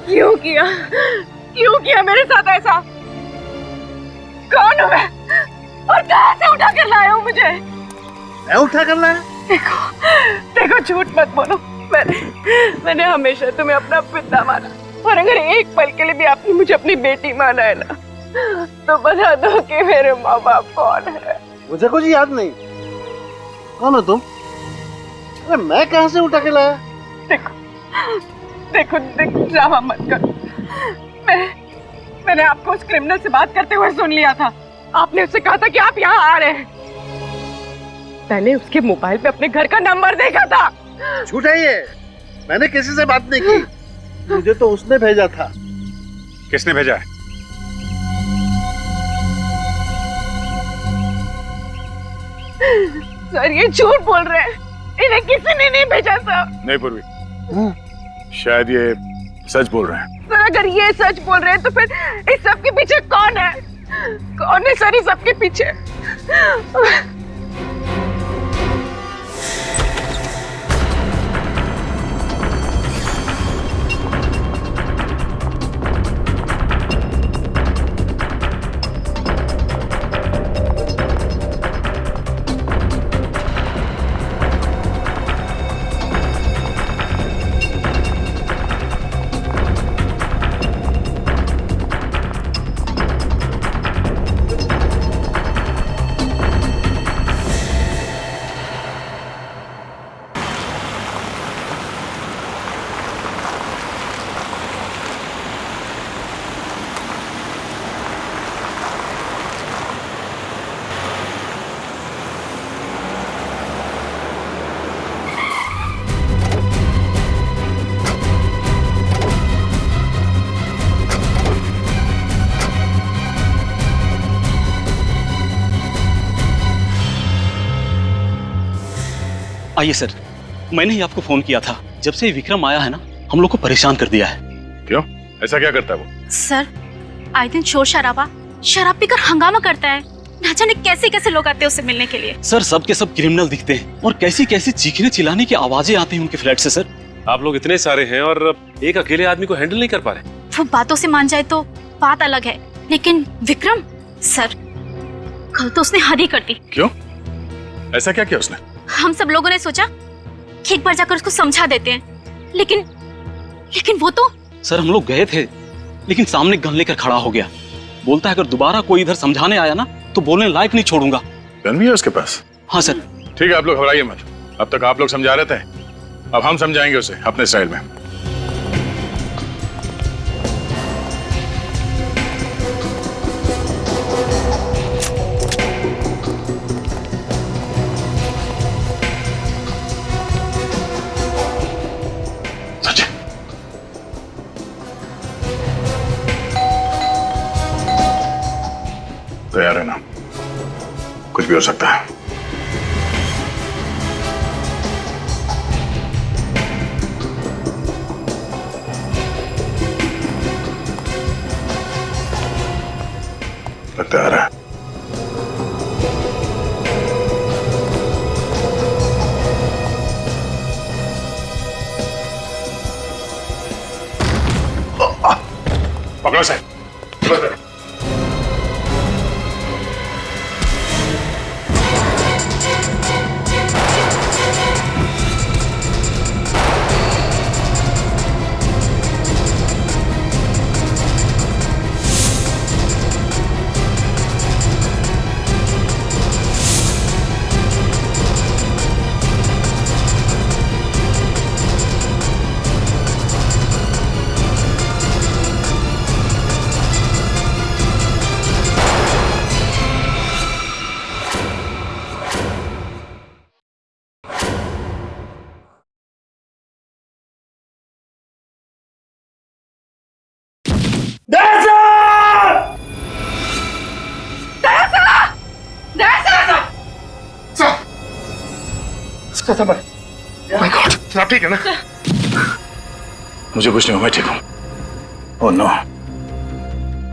क्यों किया? क्यों किया मेरे साथ ऐसा? कौन हूँ मैं और कहाँ से उठा कर लाए हो मुझे? मैं उठा कर लाया? देखो झूठ मत बोलो। मैंने हमेशा तुम्हें अपना पिता माना, और अगर एक पल के लिए भी आपने मुझे अपनी बेटी माना है ना, तो बता दो कि मेरे माँ बाप कौन है। मुझे कुछ याद नहीं। कौन हो तुम? अरे मैं कहाँ से उठा के लाया? देखो देखो देखो, ड्रामा मत करो। मैंने आपको उस क्रिमिनल से बात करते हुए सुन लिया था। आपने उससे कहा था कि आप यहाँ आ रहे हैं। मैंने उसके मोबाइल पे अपने घर का नंबर देखा था। झूठ है ये। मैंने किसी से बात नहीं की। मुझे तो उसने भेजा था। किसने भेजा है? सर ये झूठ बोल रहे हैं। इन्हें किसी ने नहीं भेजा सर। नहीं पूर्वी, शायद ये सच बोल रहे हैं। सर अगर ये सच बोल रहे हैं तो फिर इस सब के पीछे कौन है? कौन है सर इस सब के पीछे? आइए सर, मैंने ही आपको फोन किया था। जब से विक्रम आया है ना, हम लोग को परेशान कर दिया है। क्यों? ऐसा क्या करता है वो? सर आए दिन शोर शराब पीकर हंगामा करता है। ना जाने कैसे कैसे लोग आते हैं उससे मिलने के लिए। सर सब के सब क्रिमिनल दिखते हैं और कैसी कैसी चीखने चिल्लाने की आवाजें आती हैं उनके फ्लैट से। सर आप लोग इतने सारे हैं और एक अकेले आदमी को हैंडल नहीं कर पा रहे। वो बातों से मान जाए तो बात अलग है, लेकिन विक्रम सर, कल तो उसने हद ही कर दी। क्यों? ऐसा क्या किया उसने? हम सब लोगों ने सोचा कि एक बार जाकर उसको समझा देते हैं, लेकिन वो तो। सर हम लोग गए थे, लेकिन सामने गन लेकर खड़ा हो गया। बोलता है अगर दोबारा कोई इधर समझाने आया ना तो बोलने लायक नहीं छोड़ूंगा। गन भी है उसके पास? हाँ सर। ठीक है, आप लोग घबराइए मत। अब तक आप लोग समझा रहे थे, अब हम समझाएंगे उसे अपने स्टाइल में। तैयार है ना? कुछ भी हो सकता है। लगता है। पकड़ो साहब। माय गॉड, आप ठीक है ना? मुझे कुछ नहीं हुआ, मैं ठीक हूँ। ओह नो,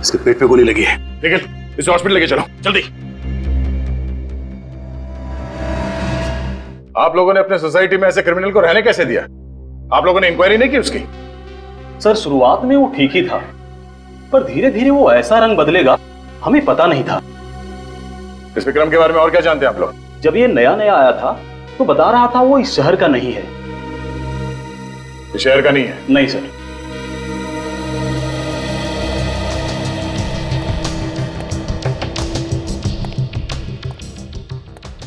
इसके पेट पे गोली लगी है। निखिल, इसे हॉस्पिटल लेके चलो जल्दी। आप लोगों ने अपने सोसाइटी में ऐसे क्रिमिनल को रहने कैसे दिया? आप लोगों ने इंक्वायरी नहीं की उसकी? सर शुरुआत में वो ठीक ही था, पर धीरे धीरे वो ऐसा रंग बदलेगा हमें पता नहीं था। इस विक्रम के बारे में और क्या जानते हैं आप लोग? जब ये नया नया आया था तो बता रहा था वो इस शहर का नहीं है। इस शहर का नहीं है? नहीं सर।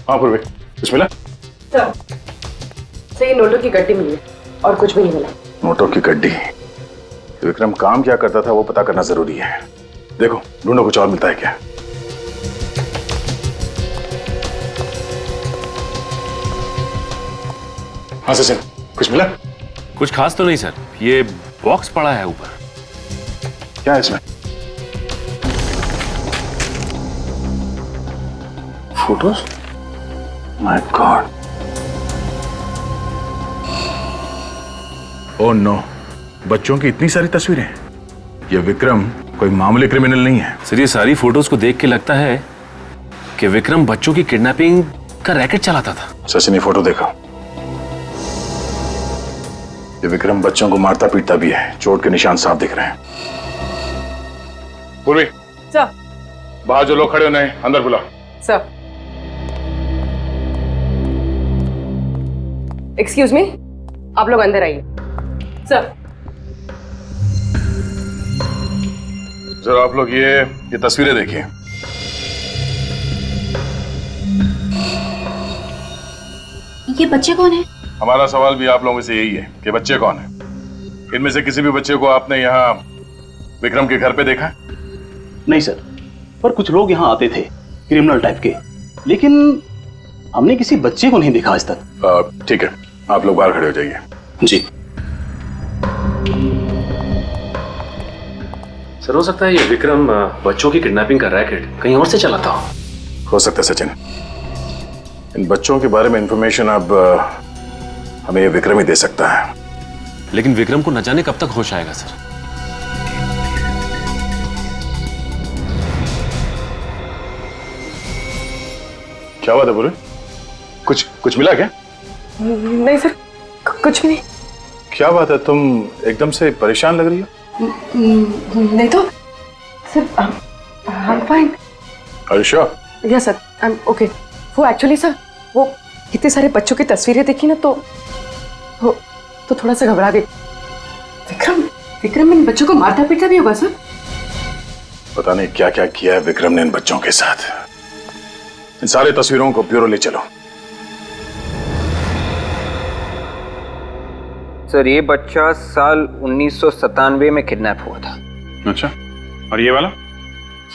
हाँ पूर्वी, कुछ मिला? सर सही नोटों की गड्डी मिली है और कुछ भी नहीं मिला। नोटों की गड्डी? विक्रम काम क्या करता था वो पता करना जरूरी है। देखो ढूंढो कुछ और मिलता है क्या। हाँ सचिन, कुछ मिला? कुछ खास तो नहीं सर, ये बॉक्स पड़ा है ऊपर। क्या है इसमें? Photos? My God. Oh no, बच्चों की इतनी सारी तस्वीरें। ये विक्रम कोई मामूली क्रिमिनल नहीं है। सर ये सारी फोटोज को देख के लगता है कि विक्रम बच्चों की किडनैपिंग का रैकेट चलाता था। सचिन ये फोटो देखो। ये विक्रम बच्चों को मारता पीटता भी है, चोट के निशान साफ दिख रहे हैं। पूर्वी, सर बाहर जो लोग खड़े हो उन्हें अंदर बुलाओ। सर एक्सक्यूज मी, आप लोग अंदर आइए। सर जरा आप लोग ये तस्वीरें देखिए। ये बच्चे कौन है? हमारा सवाल भी आप लोगों से यही है कि बच्चे कौन हैं? इनमें से किसी भी बच्चे को आपने यहाँ विक्रम के घर पे देखा है? नहीं सर, पर कुछ लोग यहाँ आते थे क्रिमिनल टाइप के, लेकिन हमने किसी बच्चे को नहीं देखा आज तक। ठीक है, आप लोग बाहर खड़े हो जाइए। जी सर हो सकता है ये विक्रम बच्चों की किडनैपिंग का रैकेट कहीं और से चलाता हो सकता है सचिन। इन बच्चों के बारे में इंफॉर्मेशन अब हमें ये विक्रम ही दे सकता है। लेकिन विक्रम को न जाने कब तक होश आएगा सर। क्या बात है पूरे? कुछ मिला क्या? नहीं सर, कुछ भी नहीं। क्या बात है, तुम एकदम से परेशान लग रही हो? नहीं तो sir, I am fine. Are you sure? Yes sir, I am okay. वो एक्चुअली सर, वो इतने सारे बच्चों की तस्वीरें देखी ना तो थोड़ा सा घबरा गई। विक्रम इन बच्चों को मारता पीटता भी होगा सर? पता नहीं क्या क्या किया है विक्रम ने इन बच्चों के साथ। इन सारे तस्वीरों को ब्यूरो ले चलो। सर ये बच्चा साल 1997 में किडनैप हुआ था। अच्छा, और ये वाला?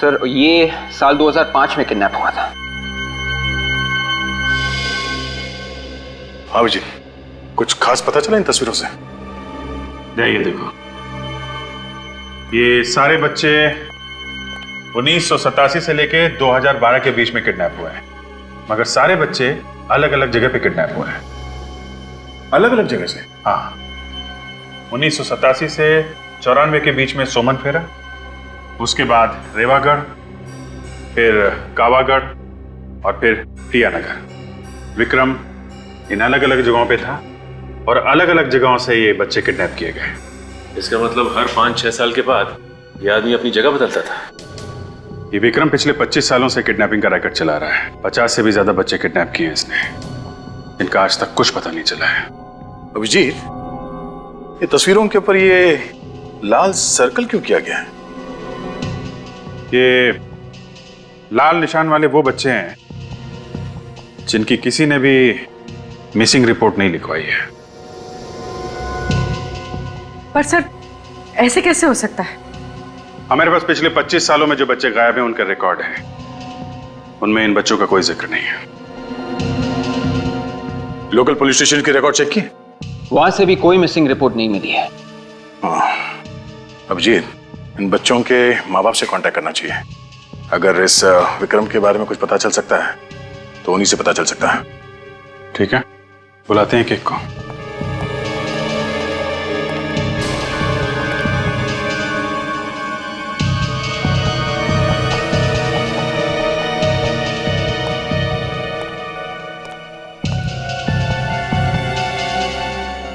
सर ये साल 2005 में किडनैप हुआ था। हाँ जी, कुछ खास पता चला इन तस्वीरों से? ये देखो, ये सारे बच्चे 1987 से लेके 2012 के बीच में किडनैप हुए हैं, मगर सारे बच्चे अलग अलग जगह पे किडनैप हुए हैं। अलग अलग जगह से? हाँ, 1987 से 94 के बीच में सोमन फेरा, उसके बाद रेवागढ़, फिर कावागढ़ और फिर टिया नगर। विक्रम इन अलग अलग जगहों पे था और अलग अलग जगहों से ये बच्चे किडनैप किए गए। इसका मतलब हर 5-6 साल के बाद ये आदमी अपनी जगह बदलता था। ये विक्रम पिछले 25 सालों से किडनैपिंग का रैकेट चला रहा है। 50 से भी ज्यादा बच्चे किडनैप किए हैं इसने। इनका आज तक कुछ पता नहीं चला है। अभिजीत, ये तस्वीरों के ऊपर ये लाल सर्कल क्यों किया गया है? ये लाल निशान वाले वो बच्चे हैं जिनकी किसी ने भी मिसिंग रिपोर्ट नहीं लिखवाई है। पर सर ऐसे कैसे हो सकता है? हमारे पास पिछले 25 सालों में जो बच्चे गायब हैं उनका रिकॉर्ड है, उनमें इन बच्चों का कोई जिक्र नहीं है। लोकल पुलिस स्टेशन के रिकॉर्ड चेक किए? वहां से भी कोई मिसिंग रिपोर्ट नहीं मिली है। अभिजीत, इन बच्चों के माँ बाप से कांटेक्ट करना चाहिए। अगर इस विक्रम के बारे में कुछ पता चल सकता है तो उन्हीं से पता चल सकता है। ठीक है, बुलाते हैं केक को।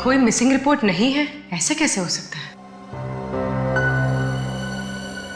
कोई मिसिंग रिपोर्ट नहीं है? ऐसा कैसे हो सकता है?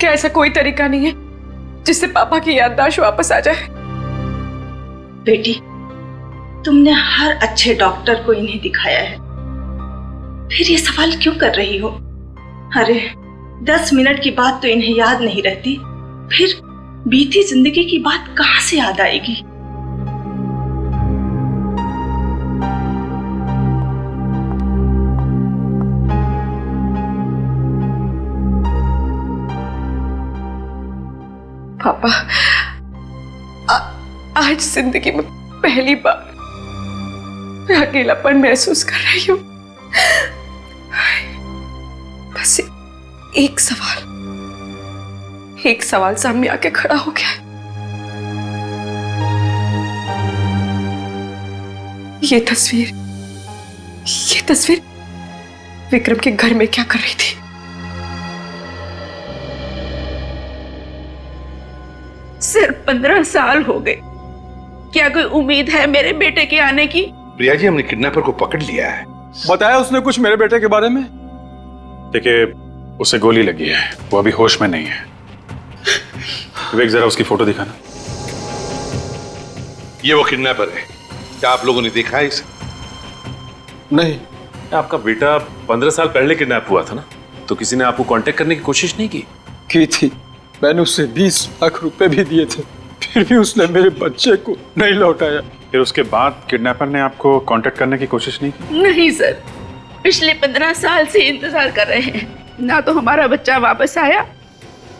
क्या ऐसा कोई तरीका नहीं है जिससे पापा की याददाश्त वापस आ जाए? बेटी, तुमने हर अच्छे डॉक्टर को इन्हें दिखाया है, फिर ये सवाल क्यों कर रही हो? अरे 10 मिनट की बात तो इन्हें याद नहीं रहती, फिर बीती जिंदगी की बात कहां से याद आएगी? पापा, आज जिंदगी में पहली बार मैं अकेलापन महसूस कर रही हूँ। बस एक सवाल सामने आके खड़ा हो गया। ये तस्वीर विक्रम के घर में क्या कर रही थी? सिर्फ 15 साल हो गए, क्या कोई उम्मीद है मेरे बेटे के आने की? प्रिया जी, हमने किडनैपर को पकड़ लिया है। बताया उसने कुछ मेरे बेटे के बारे में? देखिए, उसे गोली लगी है, वो अभी होश में नहीं है। विवेक, जरा उसकी फोटो दिखाना। ये वो किडनैपर है। क्या आप लोगों ने देखा है इसे? नहीं। आपका बेटा 15 साल पहले किडनैप हुआ था ना, तो किसी ने आपको कांटेक्ट करने की कोशिश नहीं की थी। मैंने उसे 20 लाख रुपए भी दिए थे, फिर भी उसने मेरे बच्चे को नहीं लौटाया। फिर उसके बाद किडनैपर ने आपको कांटेक्ट करने की कोशिश नहीं की? नहीं सर, पिछले 15 साल से इंतजार कर रहे हैं। ना तो हमारा बच्चा वापस आया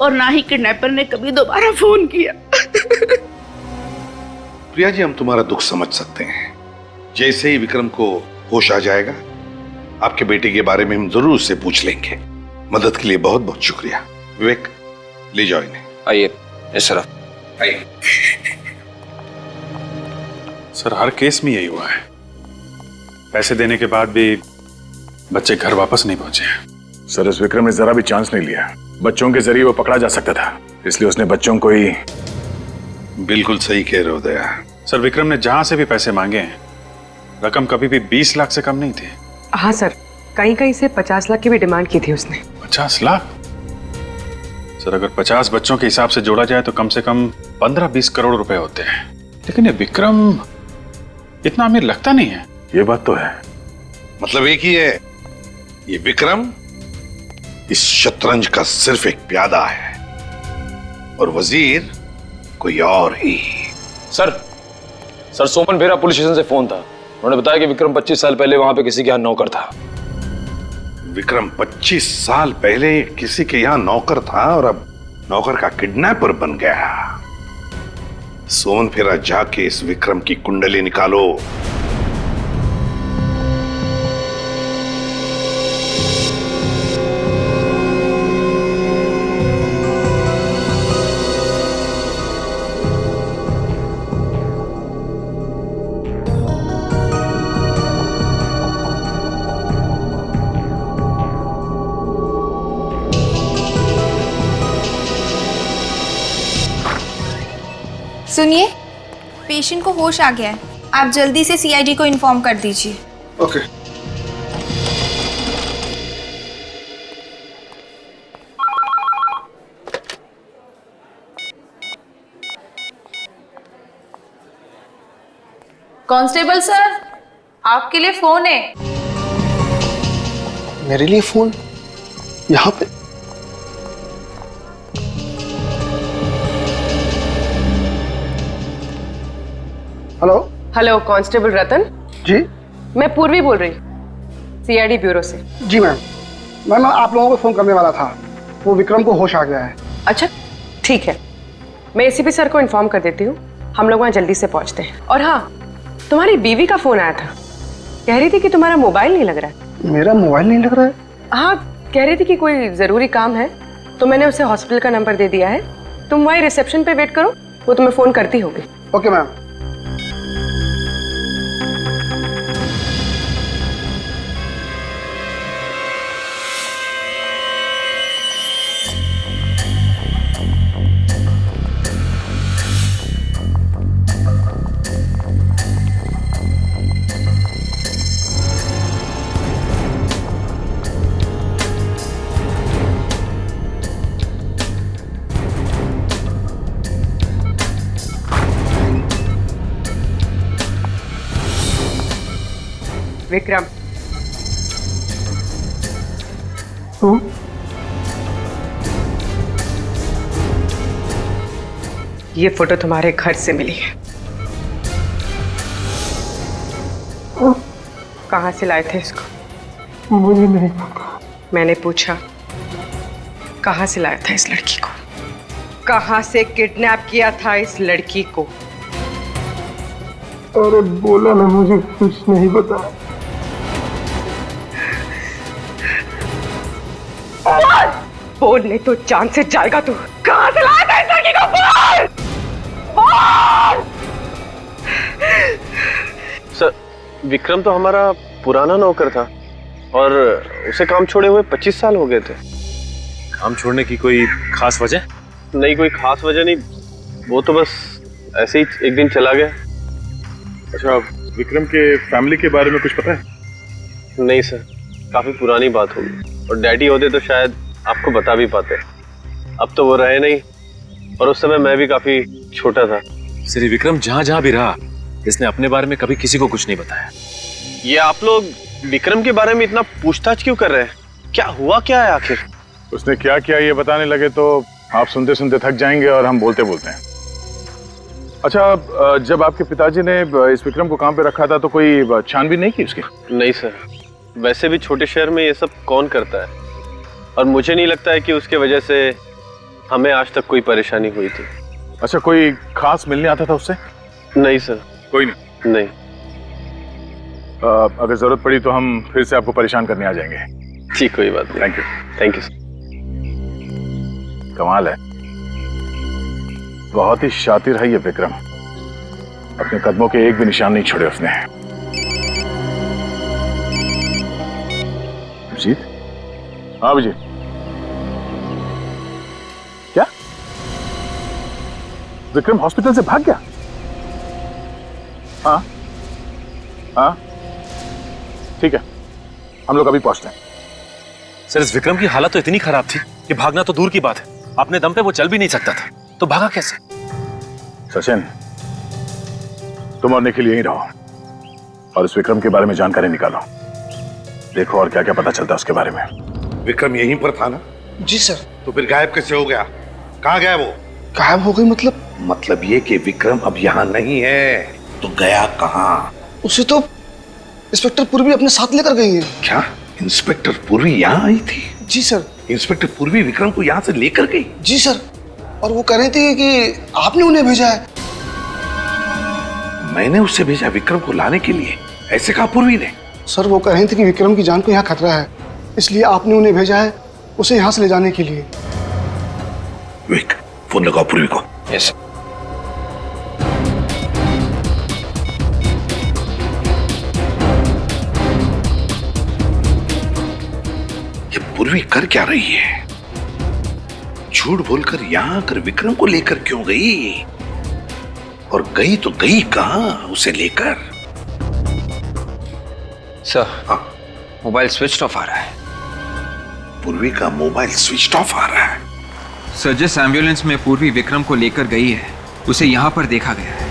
और ना ही किडनैपर ने कभी दोबारा फोन किया। प्रिया जी, हम तुम्हारा दुख समझ सकते हैं। जैसे ही विक्रम को होश आ जाएगा, आपके बेटे के बारे में हम जरूर उससे पूछ लेंगे। मदद के लिए बहुत बहुत शुक्रिया। विवेक, ले जाओ इन्हें। आइए इस तरफ आइए। सर, हर केस में यही हुआ है। पैसे देने के बाद भी बच्चे घर वापस नहीं पहुंचे। सर, इस विक्रम ने जरा भी चांस नहीं लिया। बच्चों के जरिए वो पकड़ा जा सकता था, इसलिए उसने बच्चों को ही। बिल्कुल सही कह रहे हो दया। सर, विक्रम ने जहां से भी पैसे मांगे हैं, रकम कभी भी 20 लाख से कम नहीं थी। हाँ सर, कहीं से 50 लाख की भी डिमांड की थी उसने। 50 लाख? सर, अगर 50 बच्चों के हिसाब से जोड़ा जाए तो कम से कम 15-20 करोड़ रुपए होते हैं। लेकिन ये विक्रम इतना अमीर लगता नहीं है। ये बात तो है। मतलब एक ही है, ये विक्रम इस शतरंज का सिर्फ एक प्यादा है और वजीर कोई और ही। सर, सोमन भेरा पुलिस स्टेशन से फोन था। उन्होंने बताया कि विक्रम 25 साल पहले वहां पे किसी के यहाँ नौकर था। विक्रम 25 साल पहले किसी के यहाँ नौकर था और अब नौकर का किडनैपर बन गया। सोमन फेरा जाके इस विक्रम की कुंडली निकालो। सुनिए, पेशेंट को होश आ गया है, आप जल्दी से सीआईडी को इन्फॉर्म कर दीजिए। ओके। कांस्टेबल सर, आपके लिए फोन है। मेरे लिए फोन? यहाँ पे? हेलो, कांस्टेबल रतन जी, मैं पूर्वी बोल रही हूँ, सीआईडी ब्यूरो से। जी मैम, मैं आप लोगों को फोन करने वाला था। वो विक्रम को होश आ गया है। अच्छा, ठीक है, मैं एसीपी सर को इन्फॉर्म कर देती हूँ। हम लोग वहाँ जल्दी से पहुँचते हैं। और हाँ, तुम्हारी बीवी का फोन आया था, कह रही थी कि तुम्हारा मोबाइल नहीं लग रहा है। मेरा मोबाइल नहीं लग रहा है? हाँ, कह रही थी कि कोई जरूरी काम है, तो मैंने उसे हॉस्पिटल का नंबर दे दिया है। तुम वहीं रिसेप्शन पे वेट करो, वो तुम्हें फोन करती होगी। Okay ma'am. विक्रम, ये फोटो तुम्हारे घर से मिली है। कहाँ से लाए थे इसको? मुझे नहीं पता। मैंने पूछा कहाँ से लाया था इस लड़की को? कहाँ से किडनैप किया था इस लड़की को? अरे बोला ना, मुझे कुछ नहीं पता। बोल नहीं तो जान से जाएगा तू। कहाँ से लाया था इस लड़की को? बोल! बोल! सर, विक्रम तो हमारा पुराना नौकर था और उसे काम छोड़े हुए 25 साल हो गए थे। काम छोड़ने की कोई खास वजह? नहीं, कोई खास वजह नहीं, वो तो बस ऐसे ही एक दिन चला गया। अच्छा, विक्रम के फैमिली के बारे में कुछ पता है? नहीं सर, काफी पुरानी बात होगी और डैडी होते तो शायद आपको बता भी पाते। अब तो वो रहे नहीं और उस समय मैं भी काफी छोटा था। श्री विक्रम जहां जहां भी रहा, इसने अपने बारे में कभी किसी को कुछ नहीं बताया। ये आप लोग विक्रम के बारे में इतना पूछताछ क्यों कर रहे हैं? क्या हुआ क्या है आखिर? उसने क्या किया ये बताने लगे तो आप सुनते सुनते थक जाएंगे और हम बोलते बोलते हैं। अच्छा, जब आपके पिताजी ने इस विक्रम को काम पे रखा था तो कोई छानबीन नहीं की उसकी? नहीं सर, वैसे भी छोटे शहर में ये सब कौन करता है और मुझे नहीं लगता है कि उसके वजह से हमें आज तक कोई परेशानी हुई थी। अच्छा, कोई खास मिलने आता था उससे? नहीं सर। कोई नहीं? नहीं। अगर जरूरत पड़ी तो हम फिर से आपको परेशान करने आ जाएंगे। ठीक, कोई बात नहीं। Thank you. Thank you sir. कमाल है, बहुत ही शातिर है ये विक्रम। अपने कदमों के एक भी निशान नहीं छोड़े उसने। अभिजीत? हाँ अभिजीत, क्या विक्रम हॉस्पिटल से भाग गया? हाँ हाँ, ठीक है, हम लोग अभी पहुंचते हैं। सर, इस विक्रम की हालत तो इतनी खराब थी कि भागना तो दूर की बात है, अपने दम पे वो चल भी नहीं सकता था, तो भागा कैसे? सचिन, तुम और निखिल यहीं रहो और इस विक्रम के बारे में जानकारी निकालो। देखो और क्या क्या पता चलता है उसके बारे में। विक्रम यहीं पर था ना? जी सर। तो फिर गायब कैसे हो गया? कहाँ गया वो? गायब हो गई मतलब? मतलब ये कि विक्रम अब यहाँ नहीं है, तो गया कहाँ? उसे तो इंस्पेक्टर पूर्वी अपने साथ लेकर गई है। क्या इंस्पेक्टर पूर्वी यहाँ आई थी? जी सर। इंस्पेक्टर पूर्वी विक्रम को यहाँ से लेकर गई? जी सर, और वो कह रही थी कि आपने उन्हें भेजा है। मैंने उससे भेजा विक्रम को लाने के लिए, ऐसे कहा पूर्वी ने? सर, वो कह रही थी कि विक्रम की जान को यहाँ खतरा है, इसलिए आपने उन्हें भेजा है उसे यहाँ से ले जाने के लिए। विक, फोन लगाओ पूर्वी को। यस। ये पूर्वी कर क्या रही है? झूठ बोलकर यहाँ आकर विक्रम को लेकर क्यों गई? और गई तो गई कहाँ उसे लेकर? सर, हाँ, मोबाइल स्विच ऑफ आ रहा है। पूर्वी का मोबाइल स्विच ऑफ आ रहा है? सर, जिस एम्बुलेंस में पूर्वी विक्रम को लेकर गई है उसे यहाँ पर देखा गया है।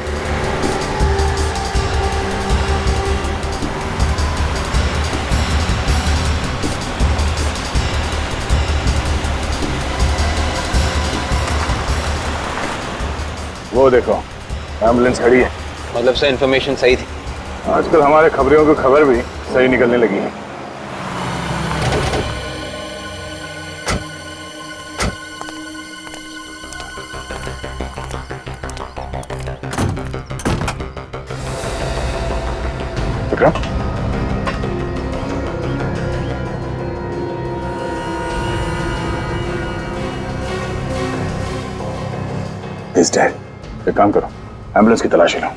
वो देखो, एम्बुलेंस खड़ी है। मतलब सर, इन्फॉर्मेशन सही थी? आजकल हमारे खबरियों की खबर भी सही निकलने लगी है। विक्रम, इस डैड, एक काम करो, एम्बुलेंस की तलाशी लो।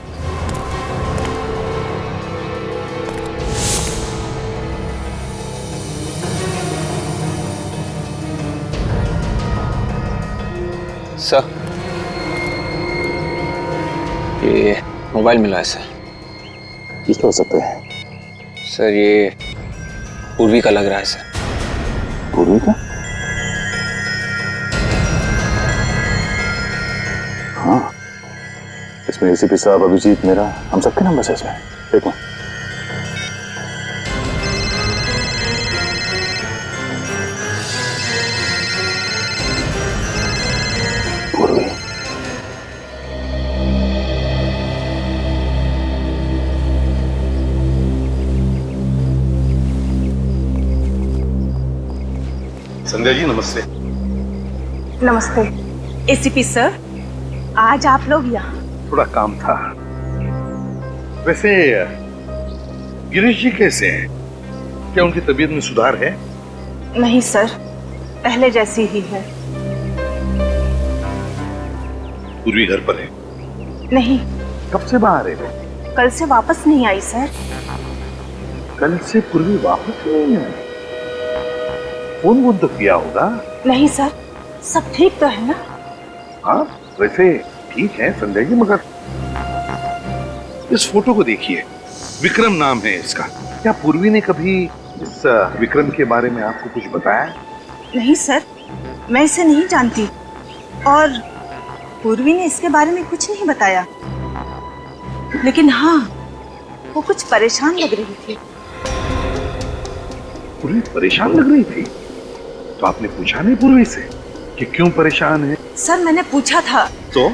सर, ये मोबाइल मिला है सर। किसका हो सकता है? सर, ये पूर्वी का लग रहा है सर। पूर्वी का? हाँ, इसमें एसीपी साहब, अभिजीत, मेरा, हम सबके नंबर है इसमें। एक मिनट। संध्या जी नमस्ते। नमस्ते। एसीपी सर, आज आप लोग यहाँ? थोड़ा काम था। वैसे गिरीश जी कैसे हैं? क्या उनकी तबीयत में सुधार है? नहीं सर, पहले जैसी ही है। पूर्वी घर पर है? नहीं। कब से बाहर है? कल से वापस नहीं आई सर। कल से पूर्वी वापस नहीं आई? फोन वोन तो किया होगा? नहीं सर, सब ठीक तो है ना? हाँ वैसे ठीक है संध्या जी, मगर इस फोटो को देखिए, विक्रम नाम है इसका। क्या पूर्वी ने कभी इस विक्रम के बारे में आपको कुछ बताया? नहीं सर, मैं इसे नहीं जानती और पूर्वी ने इसके बारे में कुछ नहीं बताया। लेकिन हाँ, वो कुछ परेशान लग रही थी। पूर्वी परेशान लग रही थी? तो आपने पूछा नहीं पूर्वी से कि क्यों परेशान है? सर मैंने पूछा था तो?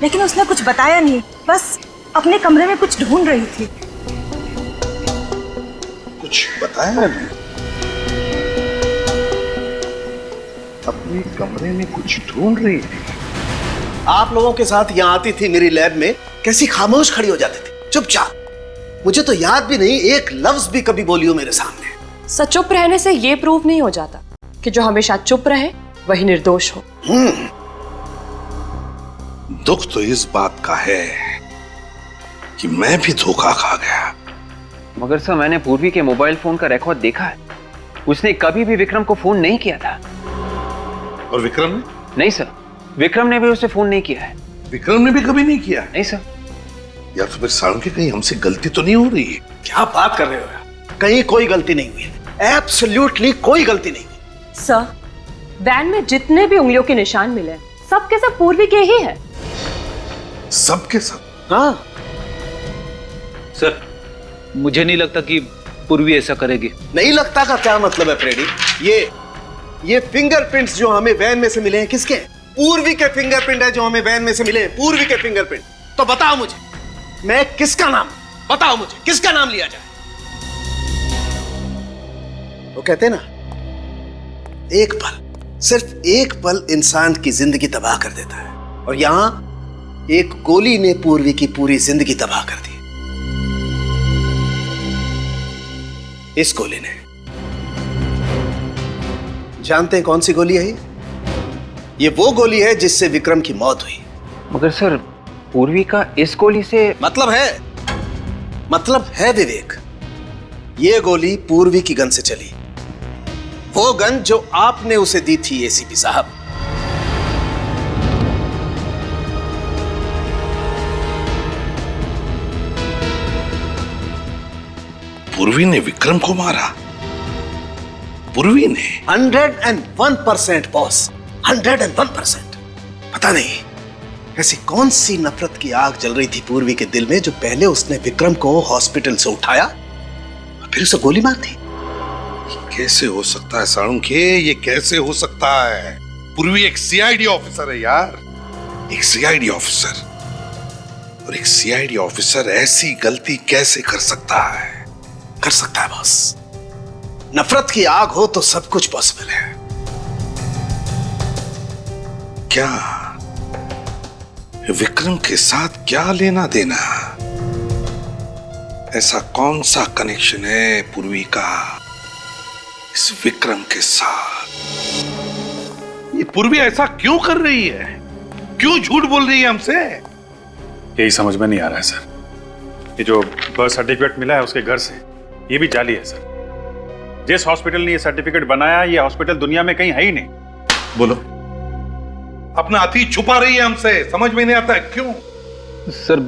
लेकिन उसने कुछ बताया नहीं, बस अपने कमरे में कुछ ढूंढ रही थी। कुछ बताया नहीं? अपने कमरे में कुछ ढूंढ रही थी? आप लोगों के साथ यहाँ आती थी मेरी लैब में, कैसी खामोश खड़ी हो जाती थी, चुपचाप। मुझे तो याद भी नहीं एक लफ्ज भी कभी बोली हो मेरे सामने। सच चुप रहने से ये प्रूव नहीं हो जाता कि जो हमेशा चुप रहे वही निर्दोष हो। दुख तो इस बात का है कि मैं भी धोखा खा गया। मगर सर मैंने पूर्वी के मोबाइल फोन का रिकॉर्ड देखा है, उसने कभी भी विक्रम को फोन नहीं किया था। और विक्रम ने? नहीं सर, विक्रम ने भी उसे फोन नहीं किया है। विक्रम ने भी कभी नहीं किया? नहीं सर। यार तो फिर साळुंखे कहीं हमसे गलती तो नहीं हो रही है? क्या बात कर रहे हो यार? कहीं कोई गलती नहीं हुई, एब्सोल्युटली कोई गलती नहीं हुई। सर, वैन में जितने भी उंगलियों के निशान मिले सब के सब पूर्वी के ही है। सब के सब? हाँ सर, मुझे नहीं लगता कि पूर्वी ऐसा करेगी। नहीं लगता का क्या मतलब है फ्रेडी? ये फिंगरप्रिंट्स जो हमें वैन में से मिले हैं किसके हैं? पूर्वी के फिंगरप्रिंट है जो हमें वैन में से मिले हैं, पूर्वी के फिंगरप्रिंट। तो बताओ मुझे, मैं किसका नाम, बताओ मुझे किसका नाम लिया जाए? वो कहते हैं ना, एक पल, सिर्फ एक पल इंसान की जिंदगी तबाह कर देता है, और यहां एक गोली ने पूर्वी की पूरी जिंदगी तबाह कर दी। इस गोली ने, जानते हैं कौन सी गोली है ये वो गोली है जिससे विक्रम की मौत हुई। मगर सर, पूर्वी का इस गोली से मतलब है विवेक, ये गोली पूर्वी की गन से चली, वो गन जो आपने उसे दी थी एसीपी साहब। पूर्वी ने विक्रम को मारा? पूर्वी ने? 101% बॉस, 101%। पता नहीं ऐसी कौन सी नफरत की आग जल रही थी पूर्वी के दिल में जो पहले उसने विक्रम को हॉस्पिटल से उठाया और फिर उसे गोली मार दी। कैसे हो सकता है साळुंखे, ये कैसे हो सकता है? पूर्वी एक सीआईडी ऑफिसर है यार, एक सीआईडी ऑफिसर, और एक सीआईडी ऑफिसर ऐसी गलती कैसे कर सकता है? कर सकता है बॉस, नफरत की आग हो तो सब कुछ पॉसिबल है। क्या विक्रम के साथ क्या लेना देना? ऐसा कौन सा कनेक्शन है पूर्वी का इस विक्रम के साथ? ये पूर्वी ऐसा क्यों कर रही है? क्यों झूठ बोल रही है हमसे? यही समझ में नहीं आ रहा है सर। ये जो बर्थ सर्टिफिकेट मिला है उसके घर से, ये भी जाली है सर। जिस हॉस्पिटल ने ये सर्टिफिकेट बनाया, ये हॉस्पिटल दुनिया में कहीं है ही नहीं। बोलो, अपना अतीत छुपा रही है हमसे, समझ में नहीं आता है क्यों? सर,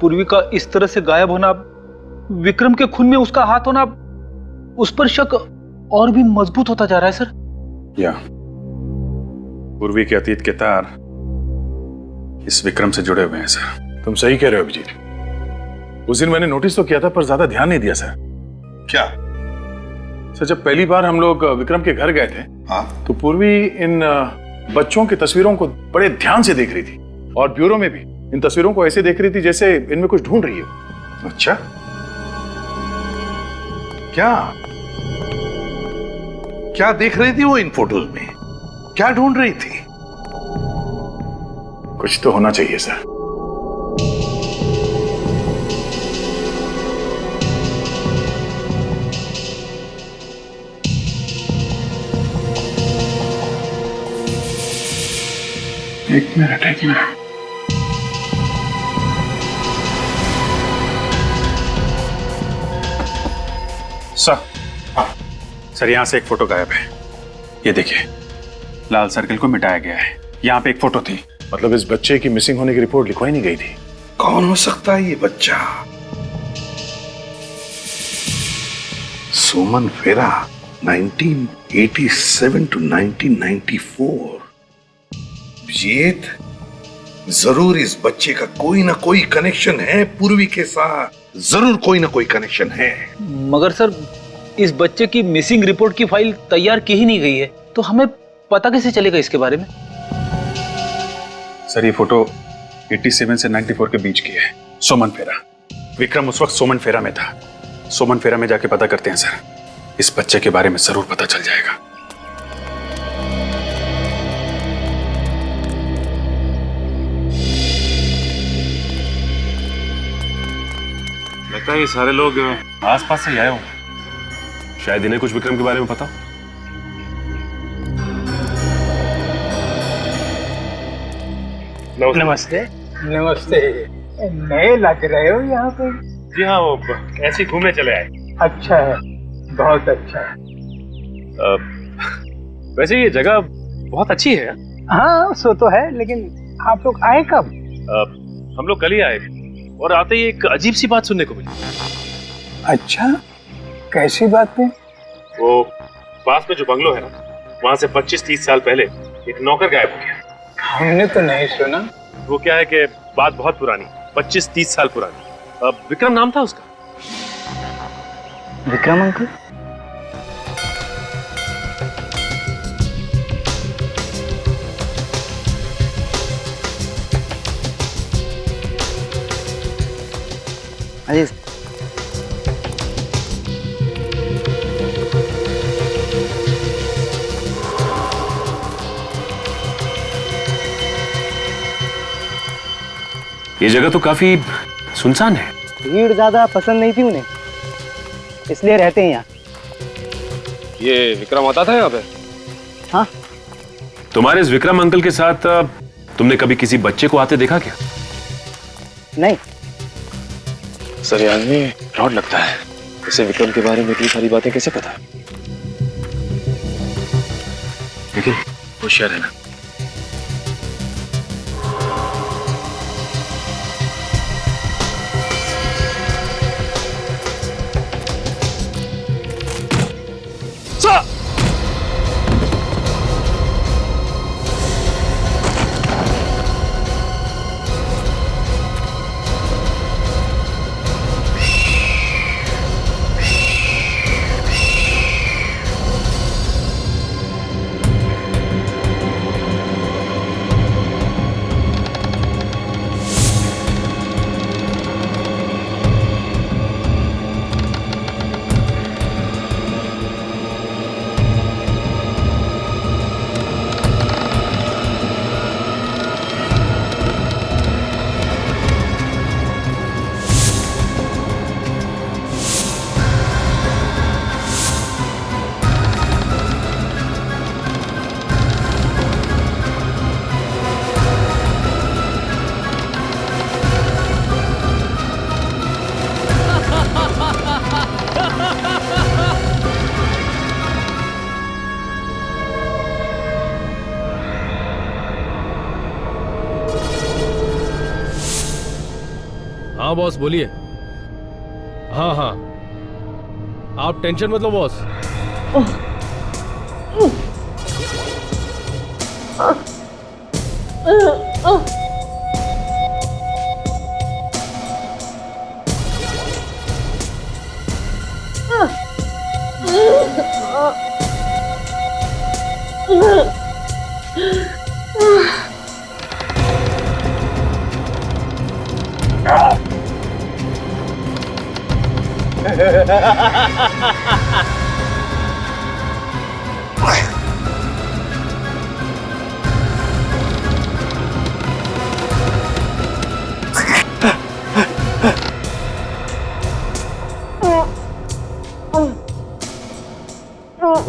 पूर्वी का इस तरह से गायब होना, विक्रम के खून में उसका हाथ होना, उस पर शक और भी मजबूत होता जा रहा है सर। या पूर्वी के अतीत के तार इस विक्रम से जुड़े हुए हैं सर। तुम सही कह रहे हो अभिजीत। उस दिन मैंने नोटिस तो किया था पर ज्यादा ध्यान नहीं दिया सर। क्या? सर, जब पहली बार हम लोग विक्रम के घर गए थे, हाँ, तो पूर्वी इन बच्चों की तस्वीरों को बड़े ध्यान से देख रही थी, और ब्यूरो में भी इन तस्वीरों को ऐसे देख रही थी जैसे इनमें कुछ ढूंढ रही हो। अच्छा, क्या क्या देख रही थी वो इन फोटोज में? क्या ढूंढ रही थी? कुछ तो होना चाहिए सर। एक मिनट। सर यहाँ से एक फोटो गायब है। ये देखिए, लाल सर्कल को मिटाया गया है। यहाँ पे एक फोटो थी। मतलब इस बच्चे की मिसिंग होने की रिपोर्ट लिखवाई नहीं गई थी? कौन हो सकता है ये बच्चा? सुमन फेरा, 1987 to 1994। जरूर इस बच्चे का कोई ना कोई कनेक्शन है पूर्वी के साथ। जरूर कोई ना कोई कनेक्शन है। मगर सर, इस बच्चे की मिसिंग रिपोर्ट की फाइल तैयार की ही नहीं गई है, तो हमें पता कैसे चलेगा इसके बारे में? सर ये फोटो 87 से 94 के बीच की है। सोमन फेरा। विक्रम उस वक्त सोमन फेरा में था। सोमन फेरा में जाके पता करते हैं सर। इस बच्चे के बारे में जरूर पता चल जाएगा। लगता है ये सारे लोग आसपास से ही आए हो। शायद इन्हें कुछ विक्रम के बारे में पता हो। नमस्ते। नमस्ते। नए लग रहे हो यहाँ पे? जी हाँ, वो ऐसे ही घूमने चले आए। अच्छा है, बहुत अच्छा है। वैसे ये जगह बहुत अच्छी है। हाँ सो तो है, लेकिन आप लोग आए कब? हम लोग कल ही आए और आते ही एक अजीब सी बात सुनने को मिली। अच्छा, कैसी बात है? वो पास में जो बंगलो है ना, वहाँ से 25-30 साल पहले एक नौकर गायब हो गया। हमने तो नहीं सुना। वो क्या है कि बात बहुत पुरानी, 25-30 साल पुरानी। विक्रम नाम था उसका। विक्रम अंकल? अरे ये जगह तो काफी सुनसान है। भीड़ ज्यादा पसंद नहीं थी उन्हें, इसलिए रहते हैं यहाँ। ये विक्रम आता था यहाँ पे? हाँ। तुम्हारे इस विक्रम अंकल के साथ तुमने कभी किसी बच्चे को आते देखा क्या? नहीं। सर ये आदमी फ्रॉड लगता है। इसे विक्रम के बारे में इतनी सारी बातें कैसे पता है? लेकिन होशियार है ना। हाँ बॉस बोलिए। हाँ हाँ, आप टेंशन मत लो बॉस।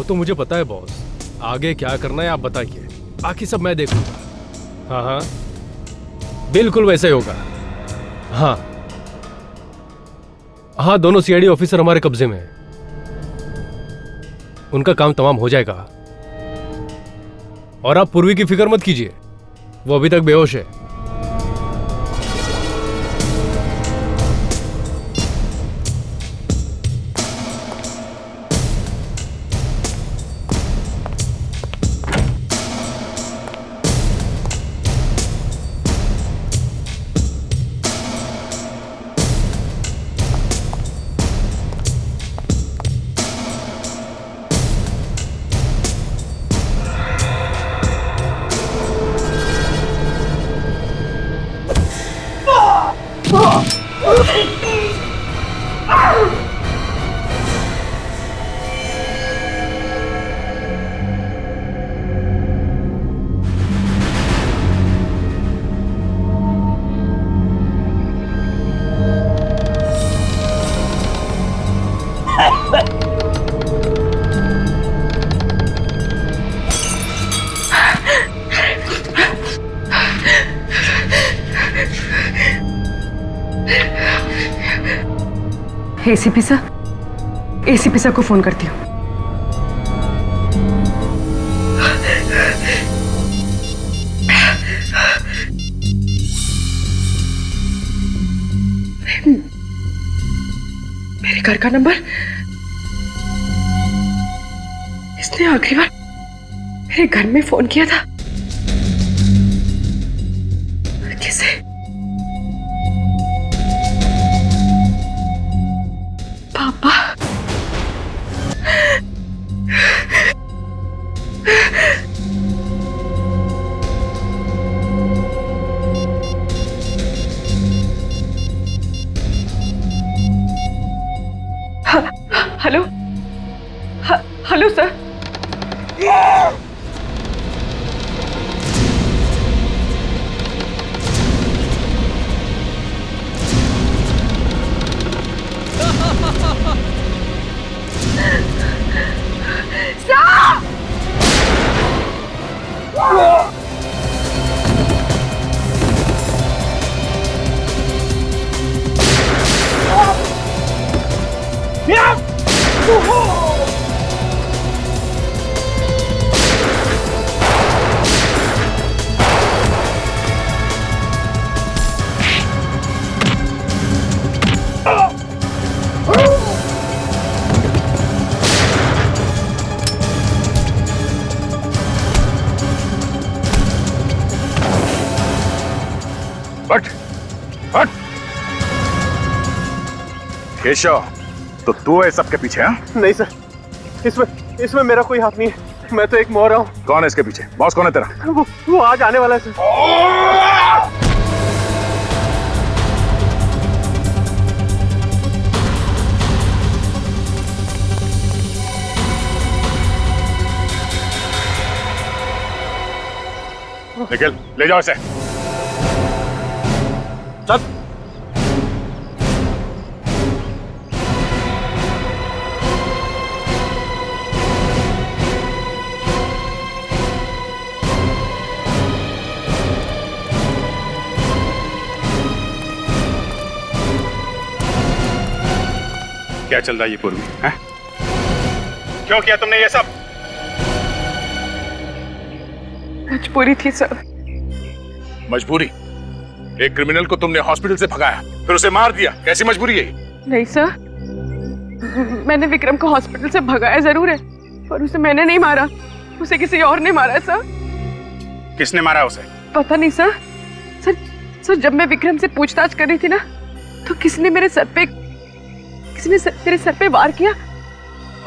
तो मुझे पता है बॉस, आगे क्या करना है आप बताइए, बाकी सब मैं देखूंगा। हाँ हाँ बिल्कुल वैसा ही होगा। हाँ हाँ, दोनों सीआईडी ऑफिसर हमारे कब्जे में हैं, उनका काम तमाम हो जाएगा। और आप पूर्वी की फिक्र मत कीजिए, वो अभी तक बेहोश है। एसीपी सर को फोन करती हूँ। मेरे घर का नंबर, इसने आखिरी बार मेरे घर में फोन किया था। किसे? पापा। Hello hello sir. केशव, तो तू है सबके पीछे? हाँ? नहीं सर, इसमें मेरा कोई हाथ नहीं है, मैं तो एक मोहरा हूँ। कौन है इसके पीछे? बॉस कौन है तेरा? वो आज आने वाला है सर। निखिल, ले जाओ इसे। चल। क्या चल रहा है ये पूर्वी? हैं? क्यों किया तुमने ये सब? मजबूरी थी सर। मजबूरी? एक क्रिमिनल को तुमने हॉस्पिटल से भगाया, फिर उसे मार दिया, कैसी मजबूरी है? नहीं सर, मैंने विक्रम को हॉस्पिटल से भगाया जरूर है, पर उसे मैंने नहीं मारा, उसे किसी और ने मारा सर। किसने मारा उसे? पता नहीं सर। सर जब मैं विक्रम से पूछताछ कर रही थी ना, तो किसी ने मेरे सर पे वार किया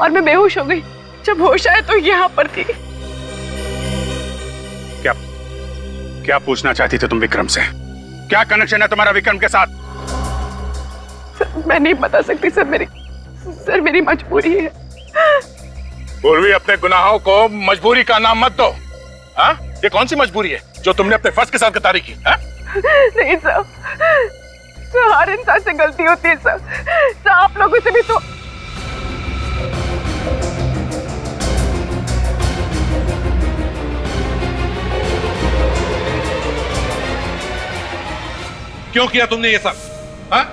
और मैं बेहोश हो गई। जब होश आया तो यहाँ पर थी। क्या पूछना चाहती थे तुम विक्रम से? क्या कनेक्शन है तुम्हारा विक्रम के साथ? सर, मैं नहीं बता सकती सर, मेरी मजबूरी है। पूर्वी, अपने गुनाहों को मजबूरी का नाम मत दो। हाँ? ये कौन सी मजबूरी है जो तुमने अपने फर्ज के साथ कतारी की? हाँ? नहीं सर, हर इंसान से गलती होती है सर। आप लोगों से भी तो। क्यों किया तुमने ये सब? हाँ?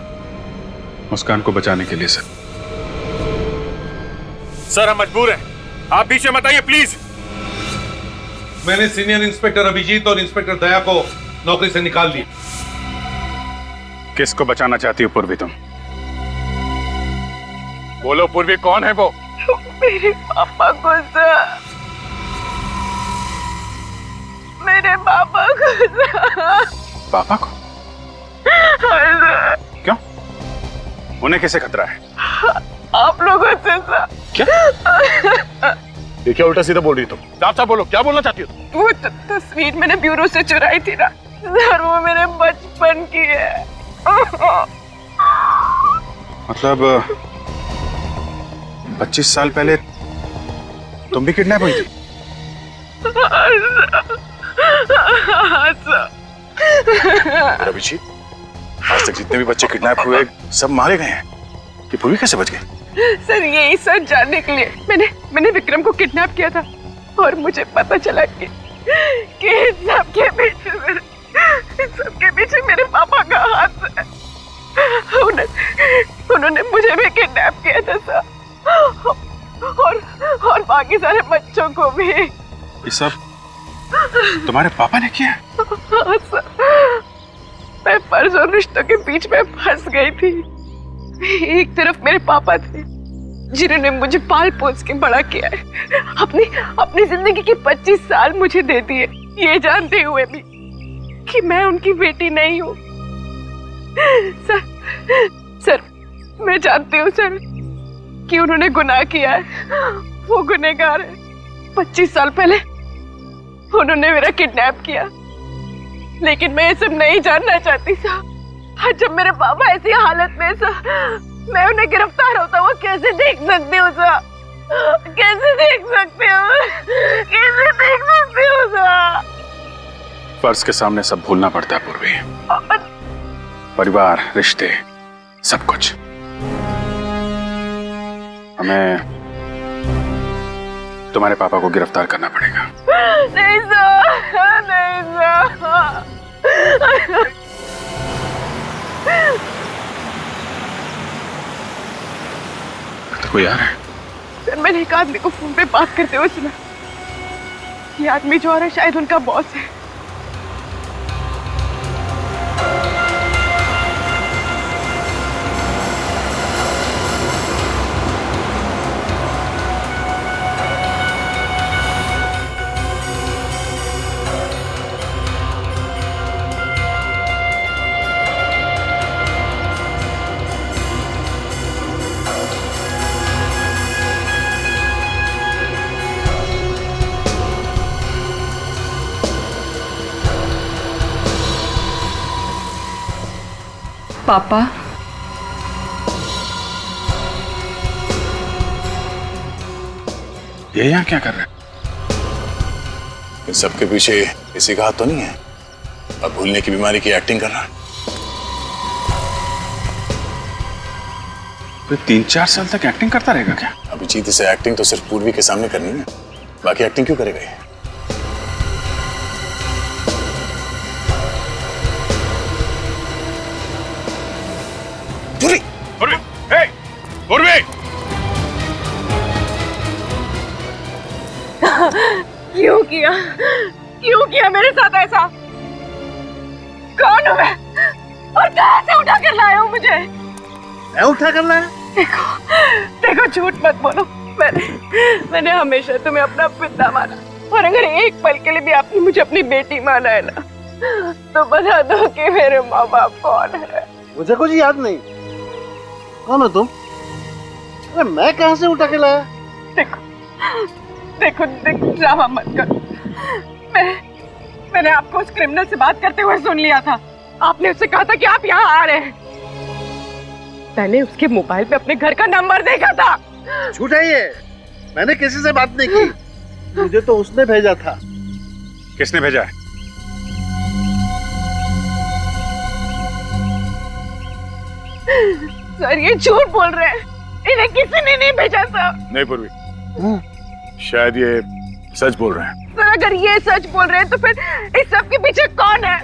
मुस्कान को बचाने के लिए सर। सर हम मजबूर हैं, आप बीच में मत आइए प्लीज। मैंने सीनियर इंस्पेक्टर अभिजीत और इंस्पेक्टर दया को नौकरी से निकाल दिया। किसको बचाना चाहती हो पूर्वी तुम? बोलो पूर्वी, कौन है वो? मेरे पापा को सर, मेरे पापा को सर। पापा को? क्यों? उन्हें कैसे खतरा है? आप लोगों से सर। क्या? ये क्या उल्टा सीधा बोल रही हो तुम? साफ बोलो, क्या बोलना चाहती हो? वो तस्वीर मैंने ब्यूरो से चुराई थी ना सर, वो मेरे बचपन की है। मतलब 25 साल पहले तुम भी किडनैप हुई थी? अभिजीत, आज तक जितने भी बच्चे किडनैप हुए सब मारे गए हैं, कि पूर्वी कैसे बच गए? सर यही सच जानने के लिए मैंने विक्रम को किडनैप किया था, और मुझे पता चला कि सबके पीछे मेरे पापा का हाथ है। उन्होंने मुझे भी किडनैप किया था सर, और बाकी सारे बच्चों को भी। ये सब तुम्हारे पापा ने किया? हाँ सर, मैं फर्ज और रिश्तों के बीच में फंस गई थी। एक तरफ मेरे पापा थे जिन्होंने मुझे पाल पोस के बड़ा किया है, अपनी जिंदगी के 25 साल मुझे दे दिए, ये जानते हुए भी कि मैं उनकी बेटी नहीं हूँ। सर मैं जानती हूँ सर कि उन्होंने गुनाह किया है, वो गुनहगार है। 25 साल पहले उन्होंने मेरा किडनैप किया, लेकिन मैं ये सब नहीं जानना चाहती सर। जब मेरे पापा ऐसी हालत में सर, मैं उन्हें गिरफ्तार होता वो कैसे देख सकती हूँ सर? कैसे देख सकती हूँ? कैसे देख सकती हूँ सर? फर्ज के सामने सब भूलना पड़ता है पूर्वी, परिवार, रिश्ते, सब कुछ। हमें तुम्हारे पापा को गिरफ्तार करना पड़ेगा। नहीं सर, नहीं सर। तो कोई आ रहा है? सर मैंने एक आदमी को फोन पे बात करते हुए सुना। ये आदमी जो आ रहा है शायद उनका बॉस है। पापा, ये यहाँ क्या कर रहे हैं? इन सबके पीछे किसी का हाथ तो नहीं है? अब भूलने की बीमारी की एक्टिंग कर रहा है। तो 3-4 साल तक एक्टिंग करता रहेगा क्या? अभिजीत, इसे एक्टिंग तो सिर्फ पूर्वी के सामने करनी है, बाकी एक्टिंग क्यों करेगा ये? क्यों किया मेरे साथ ऐसा? कौन हूँ मैं और कहां से उठा कर लाए हो मुझे? मैं उठा कर लाया? देखो झूठ मत बोलो, मैंने हमेशा तुम्हें अपना पिता माना, और अगर एक पल के लिए भी आपने मुझे अपनी बेटी माना है ना, तो बता दो कि मेरे माँ बाप कौन है। मुझे कुछ याद नहीं। कौन हो तुम? अरे मैं कहां से उठा के लाया? देखो ड्रामा मत करो। मैंने आपको उस क्रिमिनल से बात करते हुए सुन लिया था। आपने उससे कहा था कि आप यहाँ आ रहे हैं। मैंने उसके मोबाइल पे अपने घर का नंबर देखा था। झूठ है ये, मैंने किसी से बात नहीं की, मुझे तो उसने भेजा था। किसने भेजा है? सर ये झूठ बोल रहे हैं, इन्हें किसी ने नहीं भेजा था। नहीं पूर्वी, शायद ये सच बोल रहे हैं। सर अगर ये सच बोल रहे हैं तो फिर इस सब के पीछे कौन है?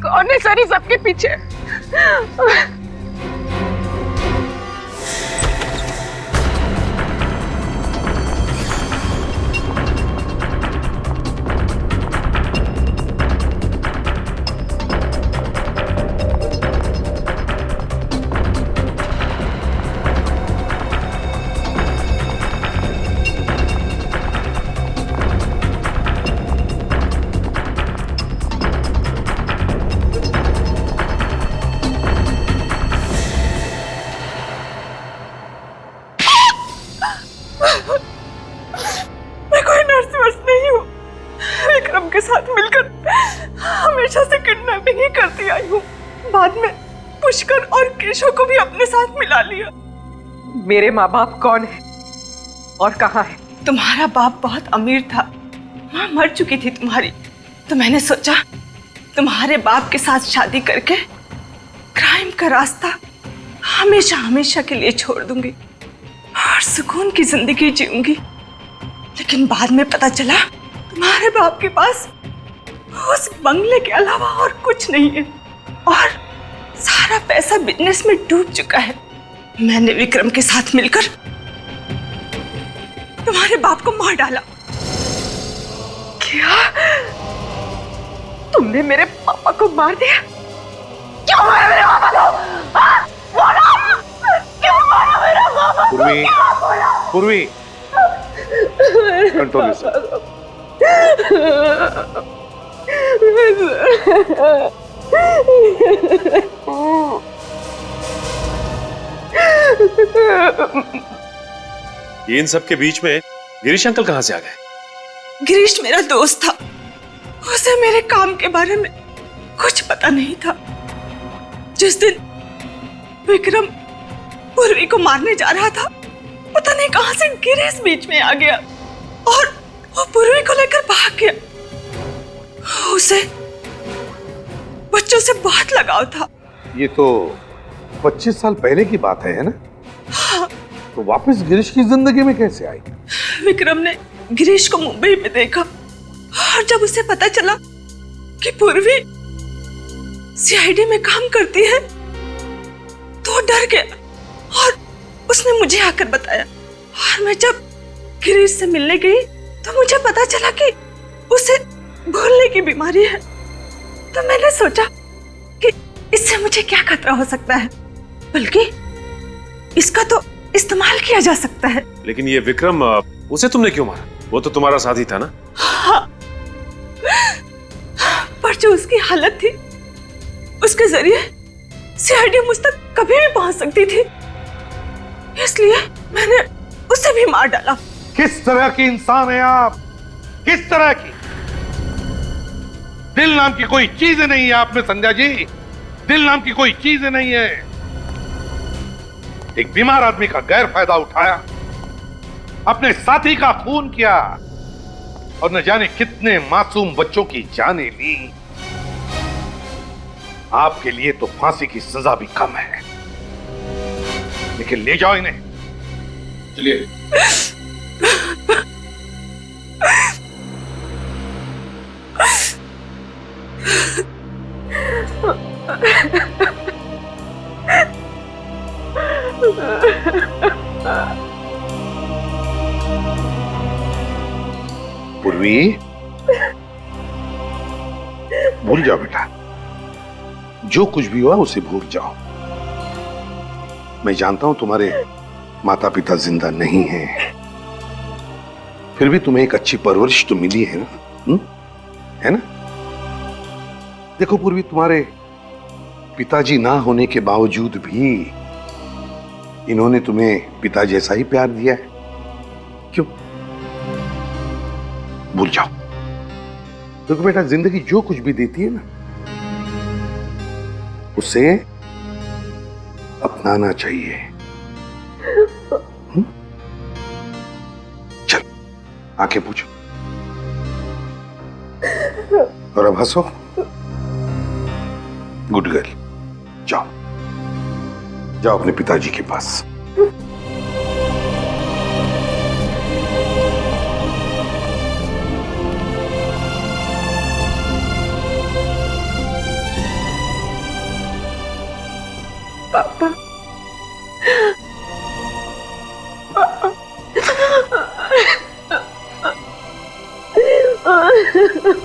कौन है सर सबके पीछे? मैं कोई नर्स वर्स नहीं हूँ। विक्रम के साथ मिलकर हमेशा से किडनैपिंग ही करती आई हूँ। बाद में पुष्कर और केशव को भी अपने साथ मिला लिया। मेरे माँ बाप कौन है और कहाँ है? तुम्हारा बाप बहुत अमीर था, माँ मर चुकी थी तुम्हारी, तो मैंने सोचा तुम्हारे बाप के साथ शादी करके क्राइम का रास्ता हमेशा हमेशा के लिए छोड़ दूंगी और सुकून की जिंदगी जीऊंगी। लेकिन बाद में पता चला तुम्हारे बाप के पास उस बंगले के अलावा और कुछ नहीं है और सारा पैसा बिजनेस में डूब चुका है। मैंने विक्रम के साथ मिलकर तुम्हारे बाप को मार डाला। क्या? तुमने मेरे पापा को मार दिया? क्यों मारा मेरे पापा को? हाँ? बोलो! क्यों मारा मेरे पापा को? पूर्वी, पूर्वी, कंट्रोल ये इन सब के बीच में गिरीश अंकल कहाँ से आ गए? गिरीश मेरा दोस्त था, उसे मेरे काम के बारे में कुछ पता नहीं था। जिस दिन विक्रम पूर्वी को मारने जा रहा था, पता नहीं कहां से गिरीश बीच में आ गया और वो पूर्वी को लेकर भाग गया। उसे बच्चों से बहुत लगाव था। ये तो 25 साल पहले की बात है ना? हाँ। तो वापस गिरीश की जिंदगी में कैसे आई? विक्रम ने गिरीश को मुंबई में देखा और जब उसे पता चला कि पूर्वी सीआईडी में काम करती है तो वो डर गया और उसने मुझे आकर बताया। और मैं जब गिरीश से मिलने गई तो मुझे पता चला कि उसे भूलने की बीमारी है। तो मैंने सोचा कि इससे मुझे क्या खतरा हो सकता है, बल्कि इसका तो इस्तेमाल किया जा सकता है। लेकिन ये विक्रम, उसे तुमने क्यों मारा? वो तो तुम्हारा साथी था ना? हाँ। पर जो उसकी हालत थी, उसके जरिए सीआईडी मुझ तक कभी भी पहुंच सकती थी, इसलिए मैंने उसे भी मार डाला। किस तरह की इंसान है आप? किस तरह की? दिल नाम की कोई चीज नहीं है आप में संध्या जी। दिल नाम की कोई चीज नहीं है। एक बीमार आदमी का गैर फायदा उठाया, अपने साथी का खून किया और न जाने कितने मासूम बच्चों की जानें ली। आपके लिए तो फांसी की सजा भी कम है, लेकिन ले जाओ इन्हें। चलिए। पूर्वी, भूल जाओ बेटा, जो कुछ भी हुआ उसे भूल जाओ। मैं जानता हूं तुम्हारे माता पिता जिंदा नहीं हैं, फिर भी तुम्हें एक अच्छी परवरिश तो मिली है ना? है ना? देखो पूर्वी, तुम्हारे पिताजी ना होने के बावजूद भी इन्होंने तुम्हें पिता जैसा ही प्यार दिया है। क्यों? भूल जाओ। देखो बेटा, जिंदगी जो कुछ भी देती है ना, उसे अपनाना चाहिए। चल, आंखें पूछो और अब हंसो। गुड गर्ल, जाओ जाओ अपने पिताजी के पास। Oh